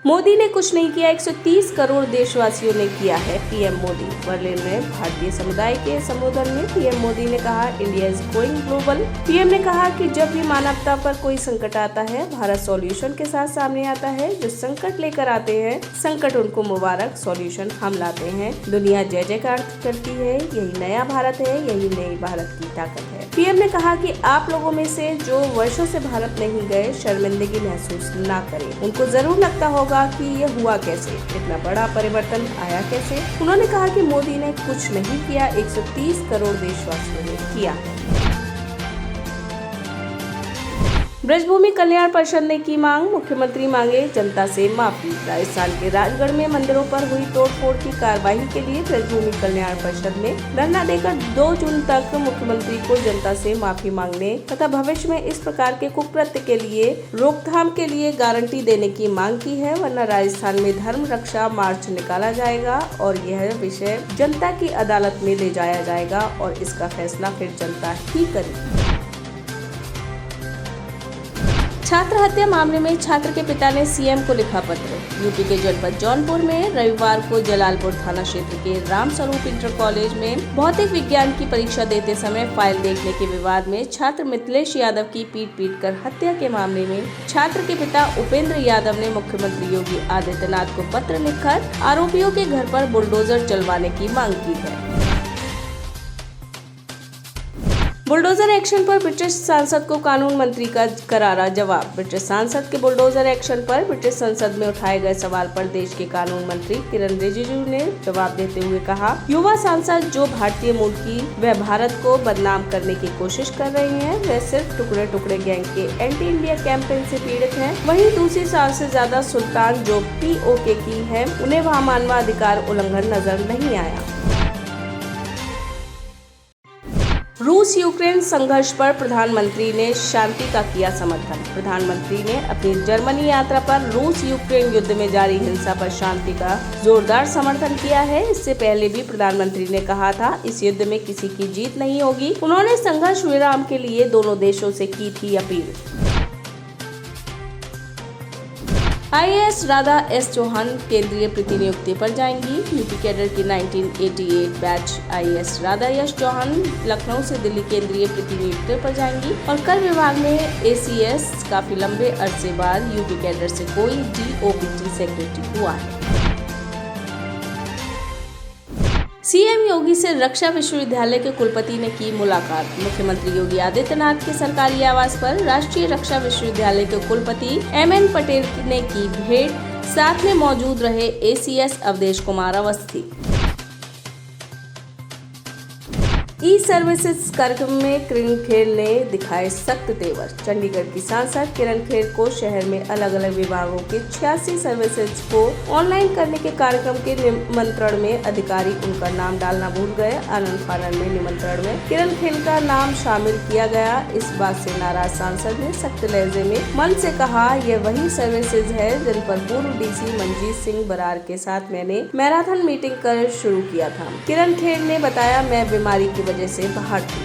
मोदी ने कुछ नहीं किया, 130 करोड़ देशवासियों ने किया है, पीएम मोदी। बर्लिन में भारतीय समुदाय के संबोधन में पीएम मोदी ने कहा, India is going global. PM ने कहा कि जब भी मानवता पर कोई संकट आता है, भारत सॉल्यूशन के साथ सामने आता है। जो संकट लेकर आते हैं, संकट उनको मुबारक, सॉल्यूशन हम लाते हैं। दुनिया जय जयकार करती है, यही नया भारत है, यही नई भारत की ताकत है। पीएम ने कहा कि आप लोगों में से जो वर्षों से भारत नहीं गए, शर्मिंदगी महसूस ना करें। उनको जरूर लगता होगा कि ये हुआ कैसे, इतना बड़ा परिवर्तन आया कैसे। उन्होंने कहा कि मोदी ने कुछ नहीं किया, 130 करोड़ देशवासियों ने किया है। ब्रजभूमि कल्याण परिषद ने की मांग, मुख्यमंत्री मांगे जनता से माफी। राजस्थान के राजगढ़ में मंदिरों पर हुई तोड़फोड़ की कार्रवाई के लिए ब्रजभूमि कल्याण परिषद ने धरना देकर 2 जून तक मुख्यमंत्री को जनता से माफी मांगने तथा भविष्य में इस प्रकार के कुकृत्य के लिए रोकथाम के लिए गारंटी देने की मांग की है, वरना राजस्थान में धर्म रक्षा मार्च निकाला जाएगा और यह विषय जनता की अदालत में ले जाया जाएगा और इसका फैसला फिर जनता ही करेगी। छात्र हत्या मामले में छात्र के पिता ने सीएम को लिखा पत्र। यूपी के जनपद जौनपुर में रविवार को जलालपुर थाना क्षेत्र के रामस्वरूप इंटर कॉलेज में भौतिक विज्ञान की परीक्षा देते समय फाइल देखने के विवाद में छात्र मिथिलेश यादव की पीट कर हत्या के मामले में छात्र के पिता उपेंद्र यादव ने मुख्यमंत्री योगी आदित्यनाथ को पत्र लिखकर आरोपियों के घर पर बुलडोजर चलवाने की मांग की है। बुलडोजर एक्शन पर ब्रिटिश सांसद को कानून मंत्री का करारा जवाब। ब्रिटिश सांसद के बुलडोजर एक्शन पर ब्रिटिश संसद में उठाए गए सवाल पर देश के कानून मंत्री किरण रिजिजू ने जवाब देते हुए कहा, युवा सांसद जो भारतीय मूल की व भारत को बदनाम करने की कोशिश कर रहे हैं, वे सिर्फ टुकड़े टुकड़े गैंग के एंटी इंडिया कैंपेन से पीड़ित हैं। वहीं दूसरी साल से ज्यादा सुल्तान जो पीओके की है, उन्हें वहाँ मानवाधिकार उल्लंघन नजर नहीं आया। रूस यूक्रेन संघर्ष पर प्रधानमंत्री ने शांति का किया समर्थन। प्रधानमंत्री ने अपनी जर्मनी यात्रा पर रूस यूक्रेन युद्ध में जारी हिंसा पर शांति का जोरदार समर्थन किया है। इससे पहले भी प्रधानमंत्री ने कहा था, इस युद्ध में किसी की जीत नहीं होगी। उन्होंने संघर्ष विराम के लिए दोनों देशों से की थी अपील। आईएएस राधा एस चौहान केंद्रीय प्रतिनियुक्ति पर जाएंगी। यूपी कैडर की 1988 batch IAS Radha S Chauhan Lucknow से दिल्ली केंद्रीय प्रतिनियुक्ति पर जाएंगी और कर विभाग में एसीएस काफी लंबे अरसे बाद यूपी कैडर से कोई डीओपीटी सेक्रेटरी हुआ है। सीएम योगी से रक्षा विश्वविद्यालय के कुलपति ने की मुलाकात। मुख्यमंत्री योगी आदित्यनाथ के सरकारी आवास पर राष्ट्रीय रक्षा विश्वविद्यालय के कुलपति एमएन पटेल ने की भेंट, साथ में मौजूद रहे एसीएस अवधेश कुमार अवस्थी। ई सर्विसेज कार्यक्रम में किरण खेर ने दिखाए सख्त तेवर। चंडीगढ़ की सांसद किरण खेर को शहर में अलग अलग विभागों के 86 सर्विसेज को ऑनलाइन करने के कार्यक्रम के निमंत्रण में अधिकारी उनका नाम डालना भूल गए। आनंद फानन में निमंत्रण में किरण खेर का नाम शामिल किया गया। इस बात से नाराज सांसद ने सख्त लहजे में मन से कहा, यह वही सर्विसेज है जिन पर पूर्व डीसी मनजीत सिंह बरार के साथ मैंने मैराथन मीटिंग कर शुरू किया था। किरण खेर ने बताया, मैं बीमारी की वजह से बाहर थी।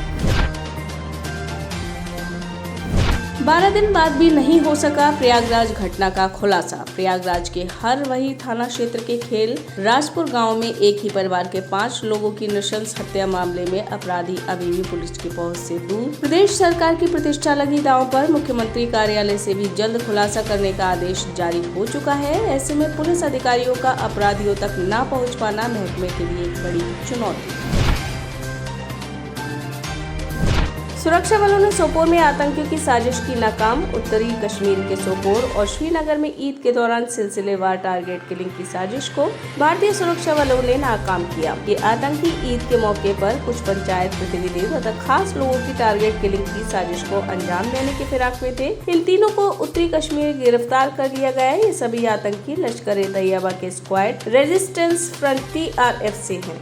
12 दिन बाद भी नहीं हो सका प्रयागराज घटना का खुलासा। प्रयागराज के हर वही थाना क्षेत्र के खेल राजपुर गांव में एक ही परिवार के 5 लोगों की नृशंस हत्या मामले में अपराधी अभी भी पुलिस की पहुंच से दूर। प्रदेश सरकार की प्रतिष्ठा लगी दांव पर मुख्यमंत्री कार्यालय से भी जल्द खुलासा करने का आदेश जारी हो चुका है। ऐसे में पुलिस अधिकारियों का अपराधियों तक न पहुँच पाना महकमे के लिए एक बड़ी चुनौती। सुरक्षा बलों ने सोपोर में आतंकियों की साजिश की नाकाम। उत्तरी कश्मीर के सोपोर और श्रीनगर में ईद के दौरान सिलसिलेवार टारगेट किलिंग की साजिश को भारतीय सुरक्षा बलों ने नाकाम किया। ये आतंकी ईद के मौके पर कुछ पंचायत प्रतिनिधि तथा खास लोगों की टारगेट किलिंग की साजिश को अंजाम देने के फिराक में थे। इन तीनों को उत्तरी कश्मीर गिरफ्तार कर लिया गया है। ये सभी आतंकी लश्कर-ए-तैयबा के स्क्वाड रेजिस्टेंस फ्रंट TRF से हैं।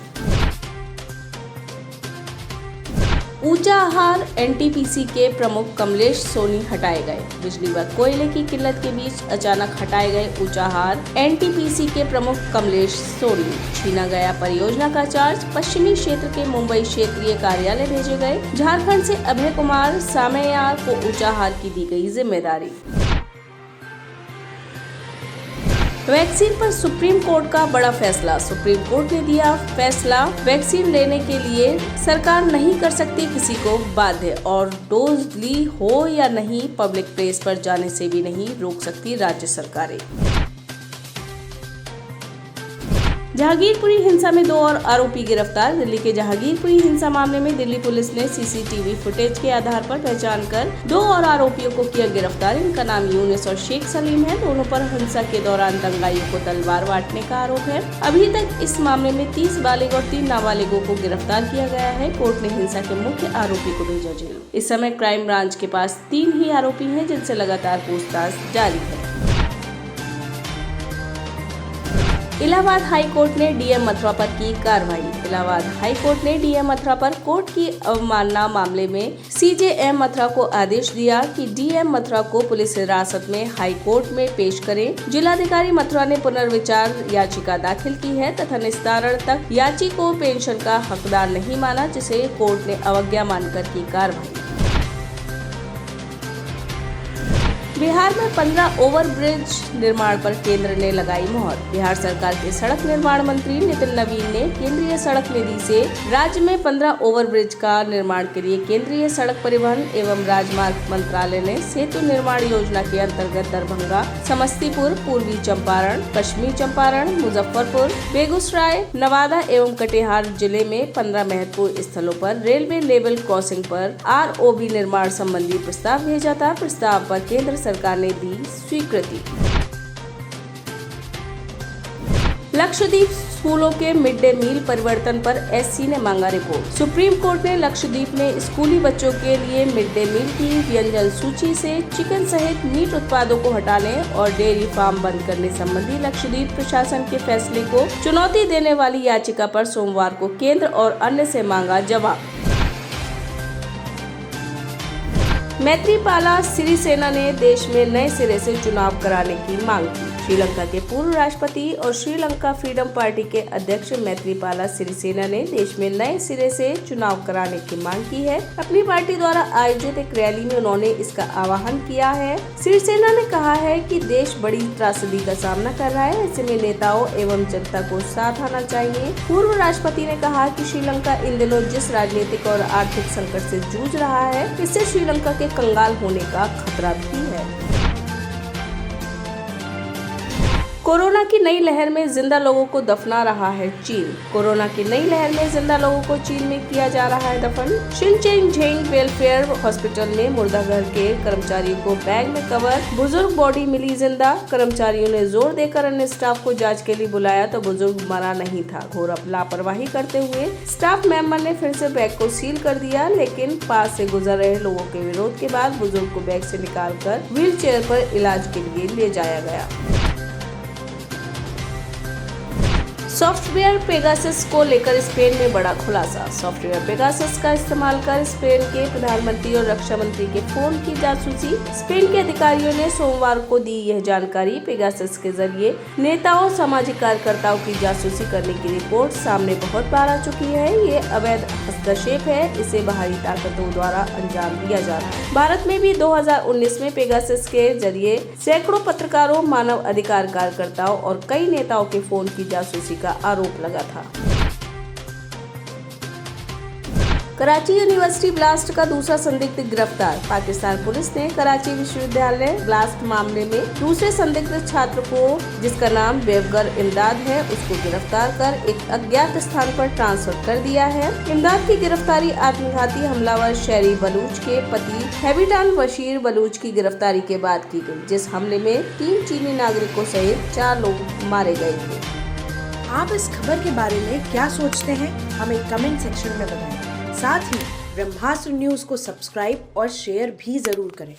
ऊंचाहार एनटीपीसी के प्रमुख कमलेश सोनी हटाए गए। बिजली व कोयले की किल्लत के बीच अचानक हटाए गए ऊंचाहार एनटीपीसी के प्रमुख कमलेश सोनी। छीना गया परियोजना का चार्ज। पश्चिमी क्षेत्र के मुंबई क्षेत्रीय कार्यालय भेजे गए। झारखंड से अभय कुमार सामैयार को ऊंचाहार की दी गई जिम्मेदारी। वैक्सीन पर सुप्रीम कोर्ट का बड़ा फैसला। सुप्रीम कोर्ट ने दिया फैसला, वैक्सीन लेने के लिए सरकार नहीं कर सकती किसी को बाध्य, और डोज ली हो या नहीं पब्लिक प्लेस पर जाने से भी नहीं रोक सकती राज्य सरकारें। जहांगीरपुरी हिंसा में 2 और आरोपी गिरफ्तार। दिल्ली के जहांगीरपुरी हिंसा मामले में दिल्ली पुलिस ने सीसीटीवी फुटेज के आधार पर पहचान कर 2 और आरोपियों को किया गिरफ्तार। इनका नाम यूनिस और शेख सलीम है। दोनों पर हिंसा के दौरान दंगाइयों को तलवार बांटने का आरोप है। अभी तक इस मामले में 30 बालिग और 3 नाबालिगों को गिरफ्तार किया गया है। कोर्ट ने हिंसा के मुख्य आरोपी को भेजा जेल। इस समय क्राइम ब्रांच के पास 3 ही आरोपी हैं, जिनसे लगातार पूछताछ जारी है। इलाहाबाद हाई कोर्ट ने डीएम मथुरा पर की कार्रवाई। इलाहाबाद हाई कोर्ट ने डीएम मथुरा पर कोर्ट की अवमानना मामले में सीजेएम मथुरा को आदेश दिया कि डीएम मथुरा को पुलिस हिरासत में हाई कोर्ट में पेश करें। जिलाधिकारी मथुरा ने पुनर्विचार याचिका दाखिल की है तथा निस्तारण तक याची को पेंशन का हकदार नहीं माना, जिसे कोर्ट ने अवज्ञा मानकर की कार्रवाई। बिहार में 15 ओवरब्रिज निर्माण पर केंद्र ने लगाई मोहर। बिहार सरकार के सड़क निर्माण मंत्री नितिन नवीन ने केंद्रीय सड़क निधि से राज्य में 15 ओवरब्रिज का निर्माण के लिए केंद्रीय सड़क परिवहन एवं राजमार्ग मंत्रालय ने सेतु निर्माण योजना के अंतर्गत दरभंगा, समस्तीपुर, पूर्वी चंपारण, पश्चिमी चंपारण, मुजफ्फरपुर, बेगूसराय, नवादा एवं कटिहार जिले में 15 महत्वपूर्ण स्थलों पर रेलवे लेवल क्रॉसिंग पर आरओबी निर्माण संबंधी प्रस्ताव भेजा था। प्रस्ताव पर केंद्र सरकार ने दी स्वीकृति। लक्षद्वीप स्कूलों के मिड डे मील परिवर्तन पर एससी ने मांगा रिपोर्ट। सुप्रीम कोर्ट ने लक्षद्वीप में स्कूली बच्चों के लिए मिड डे मील की व्यंजन सूची से चिकन सहित मीट उत्पादों को हटाने और डेयरी फार्म बंद करने संबंधी लक्षद्वीप प्रशासन के फैसले को चुनौती देने वाली याचिका पर सोमवार को केंद्र और अन्य से मांगा जवाब। मैत्रीपाला सिरिसेना ने देश में नए सिरे से चुनाव कराने की मांग की। श्रीलंका के पूर्व राष्ट्रपति और श्रीलंका फ्रीडम पार्टी के अध्यक्ष मैत्रीपाला सिरिसेना ने देश में नए सिरे से चुनाव कराने की मांग की है। अपनी पार्टी द्वारा आयोजित एक रैली में उन्होंने इसका आह्वान किया है। सिरिसेना ने कहा है कि देश बड़ी त्रासदी का सामना कर रहा है, ऐसे में नेताओं एवं जनता को साथ आना चाहिए। पूर्व राष्ट्रपति ने कहा कि श्रीलंका इन दिनों जिस राजनीतिक और आर्थिक संकट से जूझ रहा है, इससे श्रीलंका के कंगाल होने का खतरा भी है। कोरोना की नई लहर में जिंदा लोगों को दफना रहा है चीन। कोरोना की नई लहर में जिंदा लोगों को चीन में किया जा रहा है दफन। शिनचेंग वेलफेयर हॉस्पिटल में मुर्दा घर के कर्मचारियों को बैग में कवर बुजुर्ग बॉडी मिली जिंदा। कर्मचारियों ने जोर देकर अन्य स्टाफ को जांच के लिए बुलाया तो बुजुर्ग मरा नहीं था। घोर लापरवाही करते हुए स्टाफ मेंबर ने फिर से बैग को सील कर दिया, लेकिन पास से गुजर रहे लोगों के विरोध के बाद बुजुर्ग को बैग से निकालकर व्हील चेयर पर इलाज के लिए ले जाया गया। सॉफ्टवेयर पेगासस को लेकर स्पेन में बड़ा खुलासा। सॉफ्टवेयर पेगासस का इस्तेमाल कर स्पेन के प्रधानमंत्री और रक्षा मंत्री के फोन की जासूसी। स्पेन के अधिकारियों ने सोमवार को दी यह जानकारी। पेगासस के जरिए नेताओं, सामाजिक कार्यकर्ताओं की जासूसी करने की रिपोर्ट सामने बहुत बार आ चुकी है। ये अवैध हस्तक्षेप है, इसे बाहरी ताकतों द्वारा अंजाम दिया जा रहा है। भारत में भी 2019 में पेगासस के जरिए सैकड़ों पत्रकारों, मानव अधिकार कार्यकर्ताओं और कई नेताओं के फोन की जासूसी का आरोप लगा था। कराची यूनिवर्सिटी ब्लास्ट का दूसरा संदिग्ध गिरफ्तार। पाकिस्तान पुलिस ने कराची विश्वविद्यालय ब्लास्ट मामले में दूसरे संदिग्ध छात्र को, जिसका नाम बेवगर इमदाद है, उसको गिरफ्तार कर एक अज्ञात स्थान पर ट्रांसफर कर दिया है। इमदाद की गिरफ्तारी आत्मघाती हमलावर शहरी बलूच के पति हैबिटान बशीर बलूच की गिरफ्तारी के बाद की गई, जिस हमले में 3 चीनी नागरिकों सहित 4 लोग मारे गए थे। आप इस खबर के बारे में क्या सोचते हैं, हमें कमेंट सेक्शन में बताएं। साथ ही ब्रह्मास्त्र न्यूज को सब्सक्राइब और शेयर भी जरूर करें।